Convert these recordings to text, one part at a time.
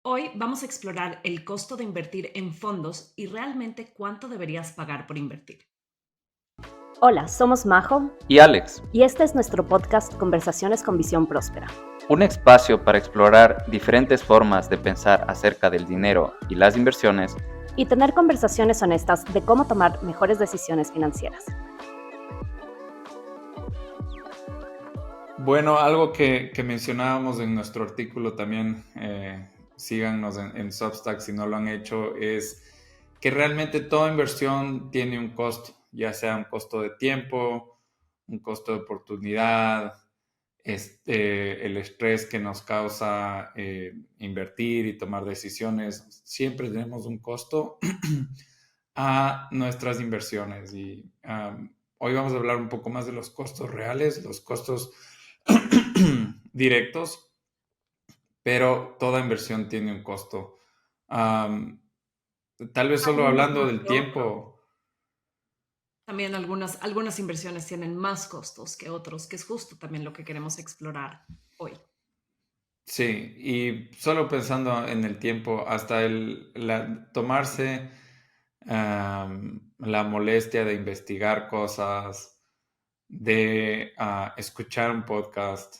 Hoy vamos a explorar el costo de invertir en fondos y realmente cuánto deberías pagar por invertir. Hola, somos Majo Y Alex, y este es nuestro podcast Conversaciones con Visión Próspera. un espacio para explorar diferentes formas de pensar acerca del dinero y las inversiones Y tener conversaciones honestas de cómo tomar mejores decisiones financieras. Bueno, algo que mencionábamos en nuestro artículo también, síganos en Substack si no lo han hecho, es que realmente toda inversión tiene un costo, ya sea un costo de tiempo, un costo de oportunidad, el estrés que nos causa invertir y tomar decisiones. Siempre tenemos un costo a nuestras inversiones y hoy vamos a hablar un poco más de los costos reales, los costos directos, pero toda inversión tiene un costo. Am, Tal vez solo Algunos hablando más del que otros. tiempo. También algunas inversiones tienen más costos que otros, que es justo también lo que queremos explorar hoy. Sí, y solo pensando en el tiempo, hasta tomarse la molestia de investigar cosas, de escuchar un podcast,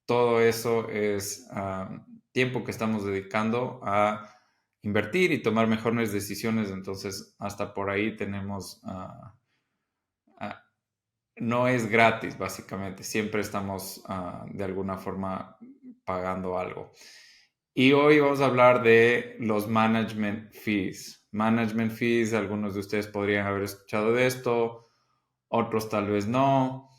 todo eso es tiempo que estamos dedicando a invertir y tomar mejores decisiones. Entonces, hasta por ahí tenemos, ah, no es gratis, básicamente. Siempre estamos de alguna forma pagando algo. Y hoy vamos a hablar de los management fees. Management fees, algunos de ustedes podrían haber escuchado de esto, otros tal vez no,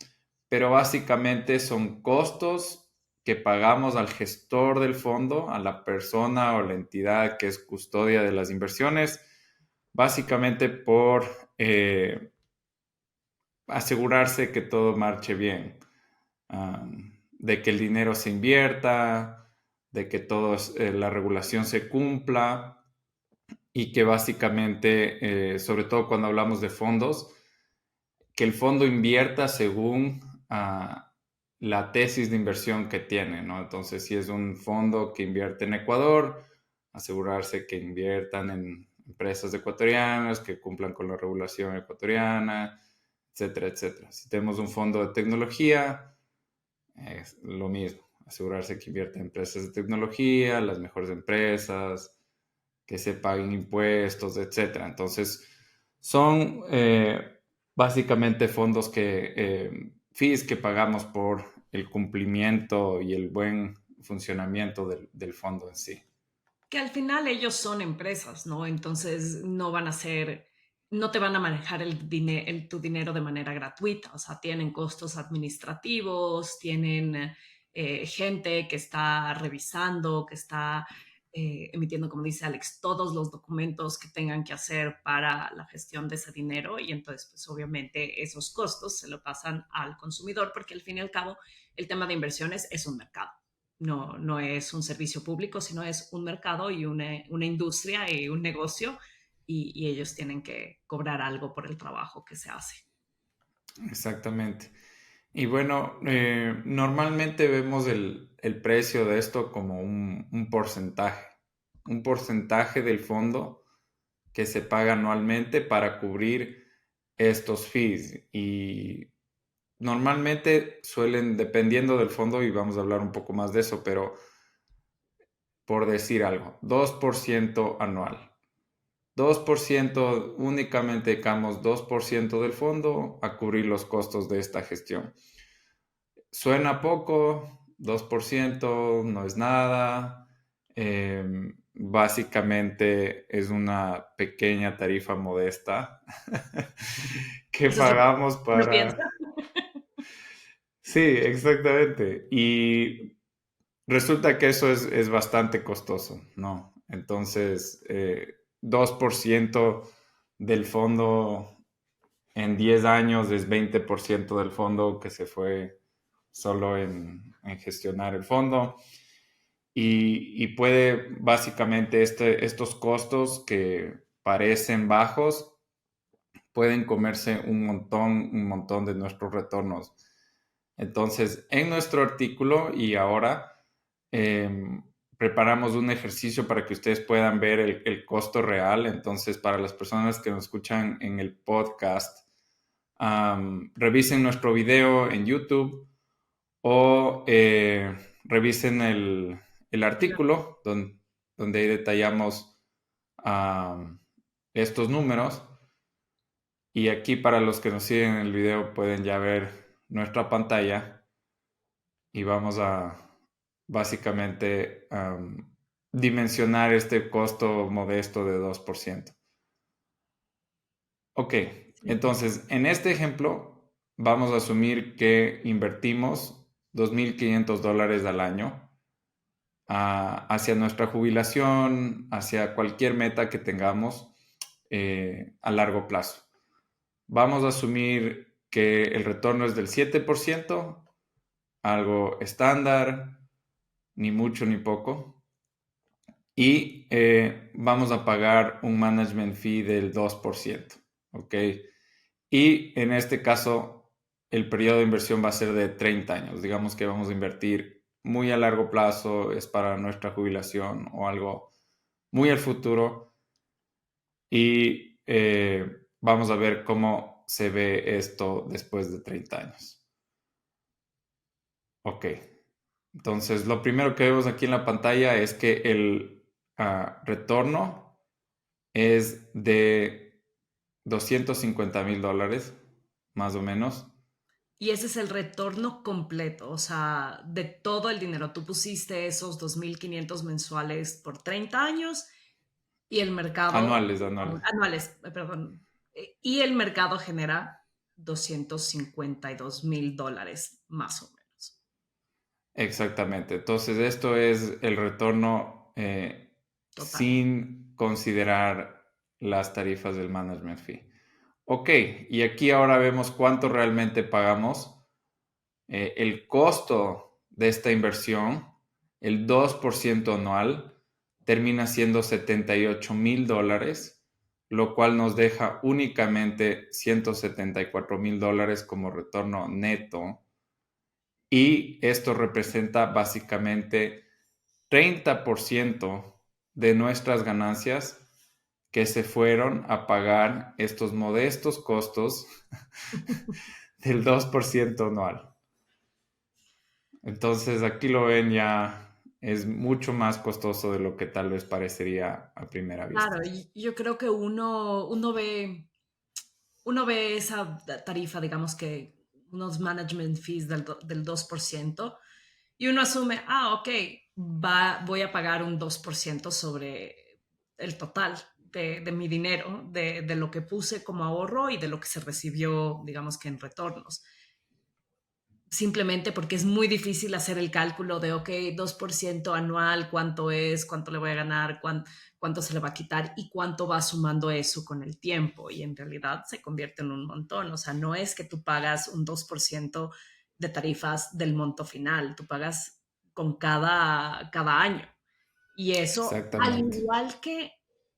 pero básicamente son costos que pagamos al gestor del fondo, a la persona o la entidad que es custodia de las inversiones, básicamente por asegurarse que todo marche bien, de que el dinero se invierta, de que la regulación se cumpla y que básicamente, sobre todo cuando hablamos de fondos, que el fondo invierta según la tesis de inversión que tiene, ¿no? Entonces, si es un fondo que invierte en Ecuador, asegurarse que inviertan en empresas ecuatorianas, que cumplan con la regulación ecuatoriana, etcétera, etcétera. Si tenemos un fondo de tecnología, es lo mismo, asegurarse que invierta en empresas de tecnología, las mejores empresas, que se paguen impuestos, etcétera. Entonces, son básicamente fondos fees que pagamos por el cumplimiento y el buen funcionamiento del fondo en sí. Que al final ellos son empresas, ¿no? Entonces no te van a manejar tu dinero de manera gratuita. O sea, tienen costos administrativos, tienen gente que está revisando, que está emitiendo, como dice Alex, todos los documentos que tengan que hacer para la gestión de ese dinero. Y entonces, pues obviamente esos costos se lo pasan al consumidor, porque al fin y al cabo el tema de inversiones es un mercado. No es un servicio público, sino es un mercado y una industria y un negocio y ellos tienen que cobrar algo por el trabajo que se hace. Exactamente. Y bueno, normalmente vemos el precio de esto como un porcentaje del fondo que se paga anualmente para cubrir estos fees. Y normalmente suelen, dependiendo del fondo, y vamos a hablar un poco más de eso, pero por decir algo, 2% anual. 2% únicamente dedicamos 2% del fondo a cubrir los costos de esta gestión. Suena poco, 2% no es nada. Básicamente es una pequeña tarifa modesta que Eso es lo que pagamos uno piensa. para... Sí, exactamente. Y resulta que eso es bastante costoso, ¿no? Entonces, 2% del fondo en 10 años es 20% del fondo que se fue solo en gestionar el fondo. Y puede básicamente estos costos que parecen bajos, pueden comerse un montón de nuestros retornos. Entonces, en nuestro artículo y ahora preparamos un ejercicio para que ustedes puedan ver el costo real. Entonces, para las personas que nos escuchan en el podcast, revisen nuestro video en YouTube o revisen el artículo donde ahí detallamos estos números. Y aquí, para los que nos siguen en el video, pueden ya ver nuestra pantalla y vamos a básicamente dimensionar este costo modesto de 2%. Ok, entonces en este ejemplo vamos a asumir que invertimos $2,500 al año hacia nuestra jubilación, hacia cualquier meta que tengamos a largo plazo. Vamos a asumir que el retorno es del 7%, algo estándar, ni mucho ni poco. Y vamos a pagar un management fee del 2%, ¿ok? Y en este caso, el periodo de inversión va a ser de 30 años. Digamos que vamos a invertir muy a largo plazo, es para nuestra jubilación o algo muy al futuro. Y vamos a ver cómo se ve esto después de 30 años. Ok. Entonces, lo primero que vemos aquí en la pantalla es que el retorno es de $250,000, más o menos. Y ese es el retorno completo, o sea, de todo el dinero. Tú pusiste esos 2,500 mensuales por 30 años y el mercado, Anuales. anuales, perdón, y el mercado genera $252,000 más o menos. Exactamente. Entonces, esto es el retorno Total. sin considerar las tarifas del management fee. Ok, y aquí ahora vemos cuánto realmente pagamos. El costo de esta inversión, el 2% anual, termina siendo $78,000, lo cual nos deja únicamente $174,000 como retorno neto. Y esto representa básicamente 30% de nuestras ganancias que se fueron a pagar estos modestos costos del 2% anual. Entonces, aquí lo ven, ya es mucho más costoso de lo que tal vez parecería a primera vista. Claro, y yo creo que uno ve esa tarifa, digamos que unos management fees del 2%, y uno asume, ok, voy a pagar un 2% sobre el total de mi dinero, de lo que puse como ahorro y de lo que se recibió, digamos que en retornos. Simplemente porque es muy difícil hacer el cálculo de, ok, 2% anual, cuánto es, cuánto le voy a ganar, cuánto se le va a quitar y cuánto va sumando eso con el tiempo. Y en realidad se convierte en un montón. O sea, no es que tú pagas un 2% de tarifas del monto final, tú pagas con cada año. Y eso, al Exactamente. igual que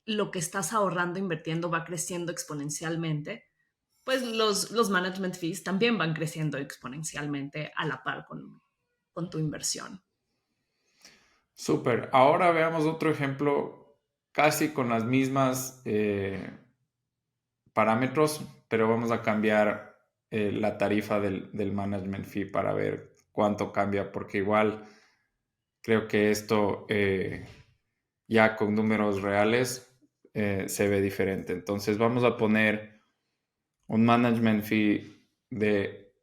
lo que estás ahorrando, invirtiendo, va creciendo exponencialmente, pues los management fees también van creciendo exponencialmente a la par con tu inversión. Súper. Ahora veamos otro ejemplo casi con las mismas parámetros, pero vamos a cambiar la tarifa del management fee para ver cuánto cambia, porque igual creo que esto ya con números reales se ve diferente. Entonces vamos a poner un management fee de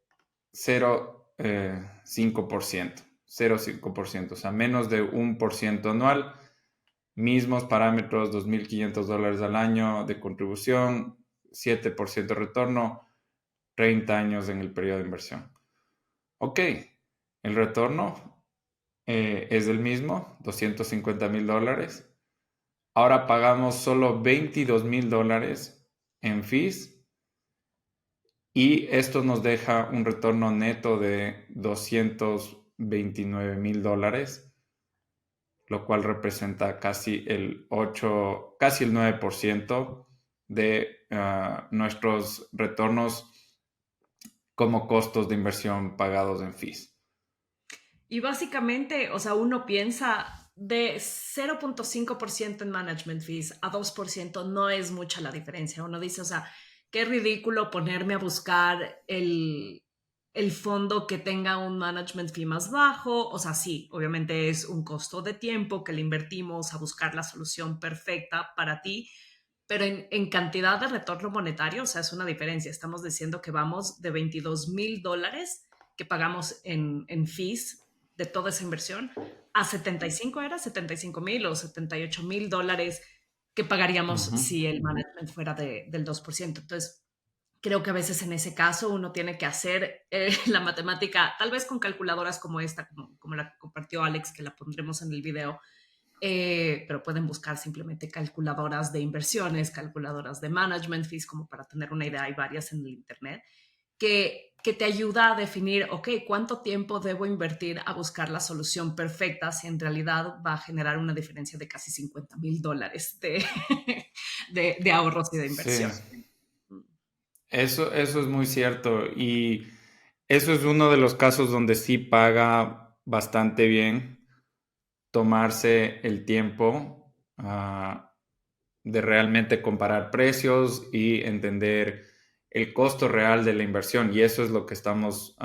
0,5%, 0,5%, o sea, menos de 1% anual, mismos parámetros, $2,500 al año de contribución, 7% retorno, 30 años en el periodo de inversión. Ok, el retorno es el mismo, $250,000. Ahora pagamos solo $22,000 en fees y esto nos deja un retorno neto de $229,000, lo cual representa casi el 9% de nuestros retornos como costos de inversión pagados en fees. Y básicamente, o sea, uno piensa, de 0.5% en management fees a 2% no es mucha la diferencia. Uno dice, o sea, qué ridículo ponerme a buscar el fondo que tenga un management fee más bajo. O sea, sí, obviamente es un costo de tiempo que le invertimos a buscar la solución perfecta para ti, pero en cantidad de retorno monetario, o sea, es una diferencia. Estamos diciendo que vamos de $22,000 que pagamos en fees de toda esa inversión a 75, ¿era? 75,000 o $78,000 que pagaríamos Ujú. si el management fuera del 2%. Entonces, creo que a veces en ese caso uno tiene que hacer la matemática, tal vez con calculadoras como esta, como la que compartió Alex, que la pondremos en el video, pero pueden buscar simplemente calculadoras de inversiones, calculadoras de management fees, como para tener una idea, hay varias en el Internet, que te ayuda a definir, ok, cuánto tiempo debo invertir a buscar la solución perfecta si en realidad va a generar una diferencia de casi $50,000 de ahorros y de Sí, inversión. eso es muy cierto. Y eso es uno de los casos donde sí paga bastante bien tomarse el tiempo de realmente comparar precios y entender el costo real de la inversión. Y eso es lo que estamos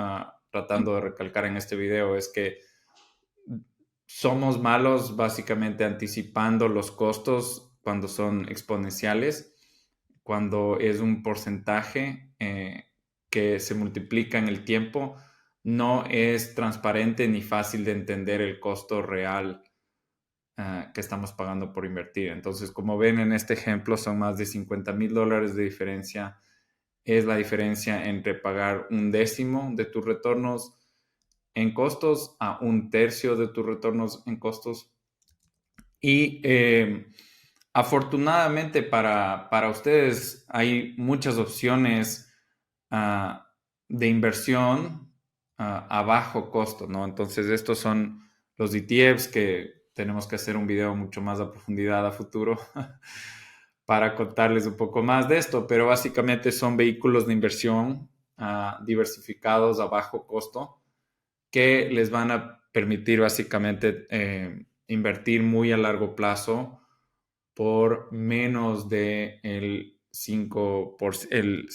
tratando de recalcar en este video, es que somos malos básicamente anticipando los costos cuando son exponenciales, cuando es un porcentaje que se multiplica en el tiempo, no es transparente ni fácil de entender el costo real que estamos pagando por invertir. Entonces, como ven en este ejemplo, son más de $50,000 de diferencia. Es la diferencia entre pagar un décimo de tus retornos en costos a un tercio de tus retornos en costos. Y afortunadamente para ustedes hay muchas opciones de inversión a bajo costo, ¿no? Entonces estos son los ETFs que tenemos que hacer un video mucho más a profundidad a futuro para contarles un poco más de esto, pero básicamente son vehículos de inversión diversificados a bajo costo que les van a permitir básicamente invertir muy a largo plazo por menos de el 5 el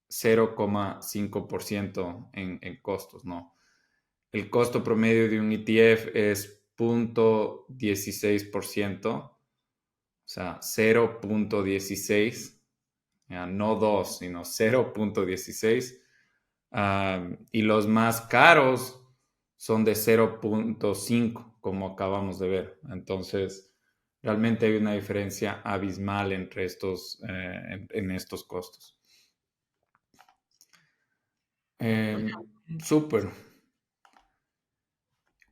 0,5% en costos, ¿no? El costo promedio de un ETF es 0,16%, o sea, 0,16, ya, no 2, sino 0,16. Y los más caros son de 0,5, como acabamos de ver. Entonces, realmente hay una diferencia abismal entre estos, en estos costos. Súper.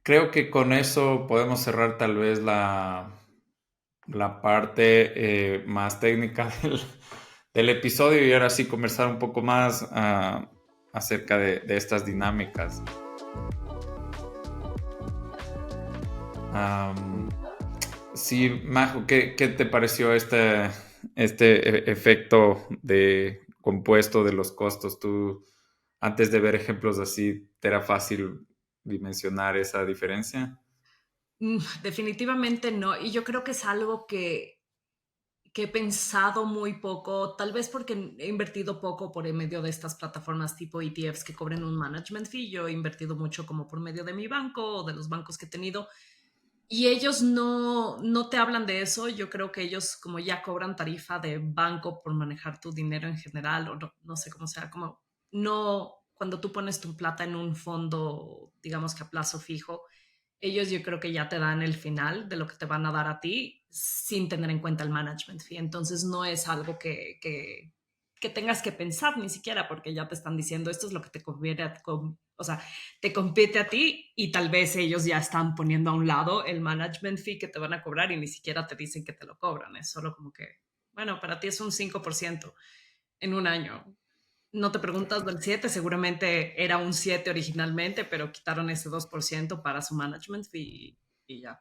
Creo que con eso podemos cerrar tal vez la parte más técnica del episodio y ahora sí conversar un poco más acerca de estas dinámicas. Sí, Majo, ¿qué te pareció este efecto de compuesto de los costos? Tú, antes de ver ejemplos así, ¿te era fácil dimensionar esa diferencia? Definitivamente no. Y yo creo que es algo que he pensado muy poco, tal vez porque he invertido poco por en medio de estas plataformas tipo ETFs que cobren un management fee. Yo he invertido mucho como por medio de mi banco o de los bancos que he tenido. Y ellos no te hablan de eso. Yo creo que ellos como ya cobran tarifa de banco por manejar tu dinero en general, o no sé cómo sea, como no, cuando tú pones tu plata en un fondo, digamos que a plazo fijo, ellos yo creo que ya te dan el final de lo que te van a dar a ti sin tener en cuenta el management fee. Entonces no es algo que tengas que pensar ni siquiera, porque ya te están diciendo esto es lo que te conviene, o sea, te compete a ti y tal vez ellos ya están poniendo a un lado el management fee que te van a cobrar y ni siquiera te dicen que te lo cobran. Es solo como que, bueno, para ti es un 5% en un año. No te preguntas del 7, seguramente era un 7 originalmente, pero quitaron ese 2% para su management fee y ya.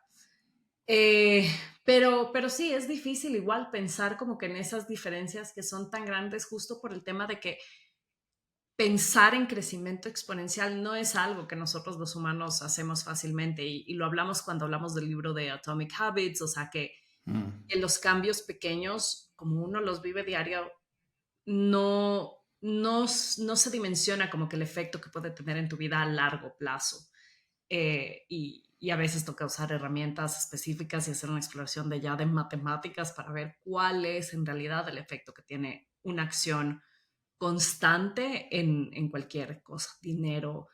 Eh, pero sí, es difícil igual pensar como que en esas diferencias que son tan grandes justo por el tema de que pensar en crecimiento exponencial no es algo que nosotros los humanos hacemos fácilmente y lo hablamos cuando hablamos del libro de Atomic Habits, o sea Mm, que los cambios pequeños, como uno los vive diario, no se dimensiona como que el efecto que puede tener en tu vida a largo plazo. Y a veces toca usar herramientas específicas y hacer una exploración de ya de matemáticas para ver cuál es en realidad el efecto que tiene una acción constante en cualquier cosa, dinero,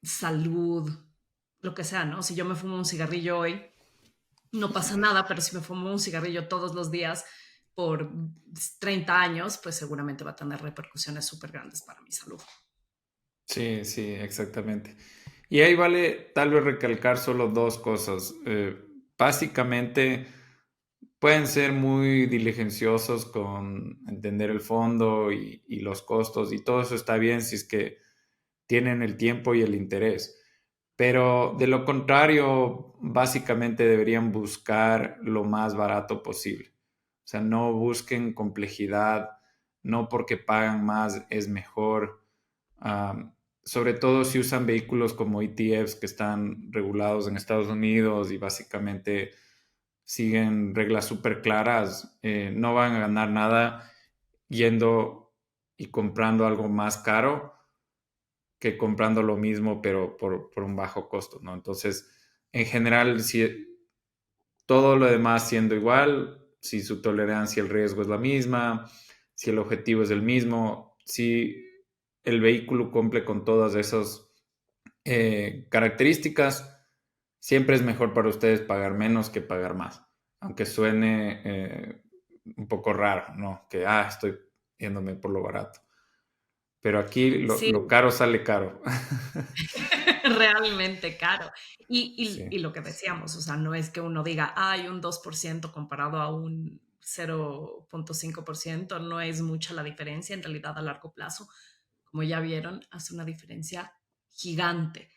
salud, lo que sea, ¿no? Si yo me fumo un cigarrillo hoy, no pasa nada, pero si me fumo un cigarrillo todos los días por 30 años, pues seguramente va a tener repercusiones súper grandes para mi salud. sí, sí, exactamente. Y ahí vale tal vez recalcar solo dos cosas. Básicamente, pueden ser muy diligenciosos con entender el fondo y los costos y todo eso está bien si es que tienen el tiempo y el interés. Pero de lo contrario, básicamente deberían buscar lo más barato posible. O sea, no busquen complejidad, no porque pagan más es mejor. Sobre todo si usan vehículos como ETFs que están regulados en Estados Unidos y básicamente siguen reglas súper claras, no van a ganar nada yendo y comprando algo más caro que comprando lo mismo, pero por un bajo costo, ¿no? Entonces, en general, si todo lo demás siendo igual, si su tolerancia al riesgo es la misma, si el objetivo es el mismo, si el vehículo cumple con todas esas características, siempre es mejor para ustedes pagar menos que pagar más, aunque suene un poco raro, ¿no? Que, estoy yéndome por lo barato. Pero aquí Sí, lo caro sale caro. realmente caro. Y Sí. lo que decíamos, o sea, no es que uno diga, hay un 2% comparado a un 0,5%, no es mucha la diferencia, en realidad a largo plazo, como ya vieron, hace una diferencia gigante.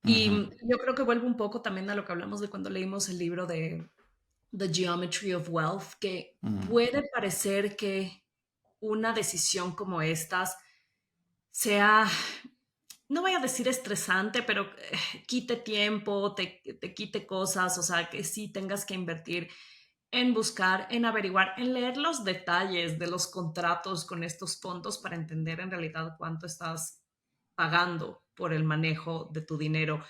Y Ujú, yo creo que vuelvo un poco también a lo que hablamos de cuando leímos el libro de The Geometry of Wealth, que ujú, puede parecer que una decisión como estas sea, no voy a decir estresante, pero quite tiempo, te quite cosas, o sea, que sí tengas que invertir en buscar, en averiguar, en leer los detalles de los contratos con estos fondos para entender en realidad cuánto estás pagando por el manejo de tu dinero.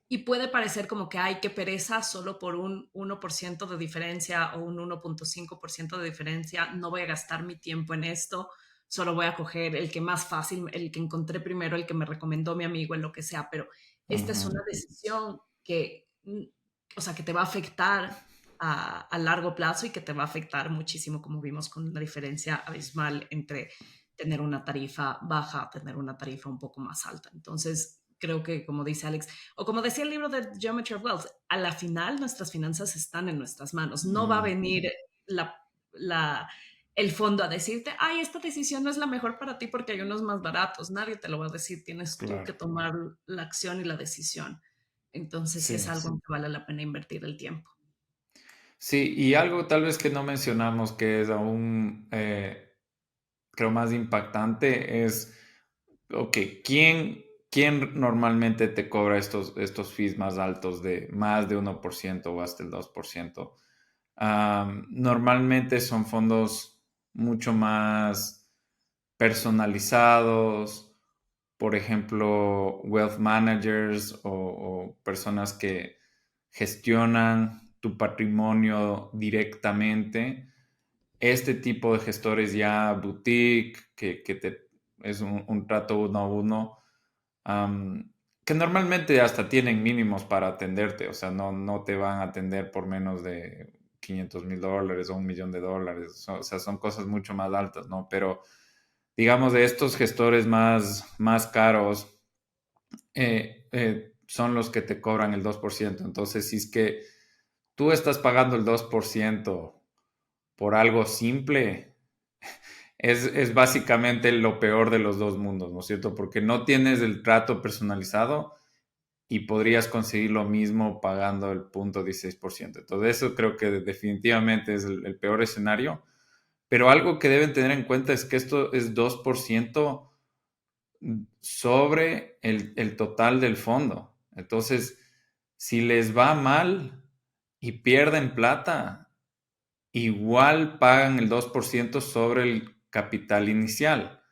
Y puede parecer como que hay que pereza solo por un 1% de diferencia o un 1,5% de diferencia. No voy a gastar mi tiempo en esto, solo voy a coger el que más fácil, el que encontré primero, el que me recomendó mi amigo, en lo que sea. Pero esta es ujú, una decisión que, o sea, que te va a afectar a largo plazo y que te va a afectar muchísimo, como vimos con la diferencia abismal entre tener una tarifa baja a tener una tarifa un poco más alta. Entonces, creo que, como dice Alex, o como decía el libro de Geometry of Wealth, a la final nuestras finanzas están en nuestras manos. No va a ujú, venir la, la, el fondo a decirte, ay, esta decisión no es la mejor para ti porque hay unos más baratos. Nadie te lo va a decir, tienes tú que claro. tomar la acción y la decisión. Entonces, sí es Sí. algo en que vale la pena invertir el tiempo. Sí, y algo tal vez que no mencionamos que es aún, creo, más impactante es, ok, ¿quién normalmente te cobra estos fees más altos de más de 1% o hasta el 2%? Normalmente son fondos mucho más personalizados, por ejemplo, wealth managers o personas que gestionan tu patrimonio directamente. Este tipo de gestores ya boutique, es un trato uno a uno, que normalmente hasta tienen mínimos para atenderte, o sea, no te van a atender por menos de $500,000 o $1,000,000, o sea, son cosas mucho más altas, ¿no? Pero digamos, de estos gestores más caros, son los que te cobran el 2%. Entonces, si es que tú estás pagando el 2% por algo simple, es básicamente lo peor de los dos mundos, ¿no es cierto? Porque no tienes el trato personalizado y podrías conseguir lo mismo pagando el 0,16%. Entonces, eso creo que definitivamente es el peor escenario. Pero algo que deben tener en cuenta es que esto es 2% sobre el total del fondo. Entonces, si les va mal y pierden plata, igual pagan el 2% sobre el capital inicial.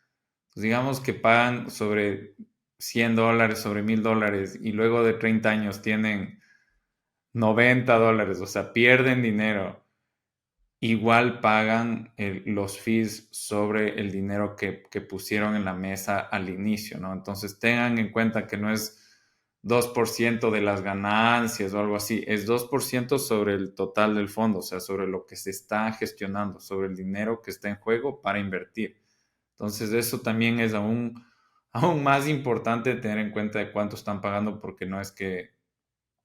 Pues digamos que pagan sobre $100, sobre $1,000 y luego de 30 años tienen $90, o sea, pierden dinero. Igual pagan los fees sobre el dinero que pusieron en la mesa al inicio, ¿no? Entonces tengan en cuenta que no es 2% de las ganancias o algo así, es 2% sobre el total del fondo, o sea, sobre lo que se está gestionando, sobre el dinero que está en juego para invertir. Entonces eso también es aún más importante tener en cuenta de cuánto están pagando, porque no es que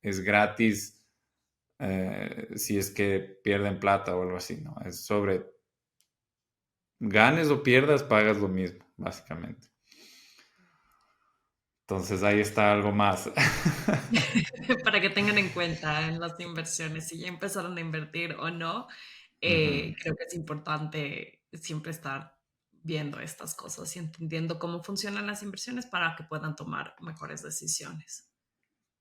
es gratis si es que pierden plata o algo así, ¿no? Es sobre ganes o pierdas, pagas lo mismo, básicamente. Entonces ahí está algo más. Para que tengan en cuenta en las inversiones, si ya empezaron a invertir o no, Ujú. creo que es importante siempre estar viendo estas cosas y entendiendo cómo funcionan las inversiones para que puedan tomar mejores decisiones.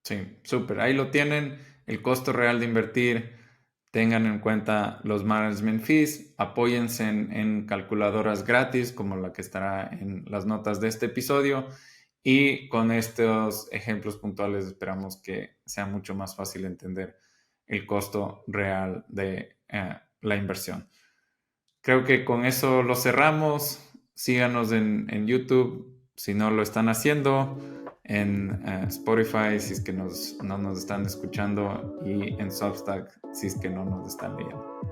Sí, súper. Ahí lo tienen, el costo real de invertir. Tengan en cuenta los management fees, apóyense en calculadoras gratis como la que estará en las notas de este episodio, y con estos ejemplos puntuales esperamos que sea mucho más fácil entender el costo real de la inversión. Creo que con eso lo cerramos. Síganos en YouTube si no lo están haciendo, en Spotify si es que no nos están escuchando, y en Substack si es que no nos están leyendo.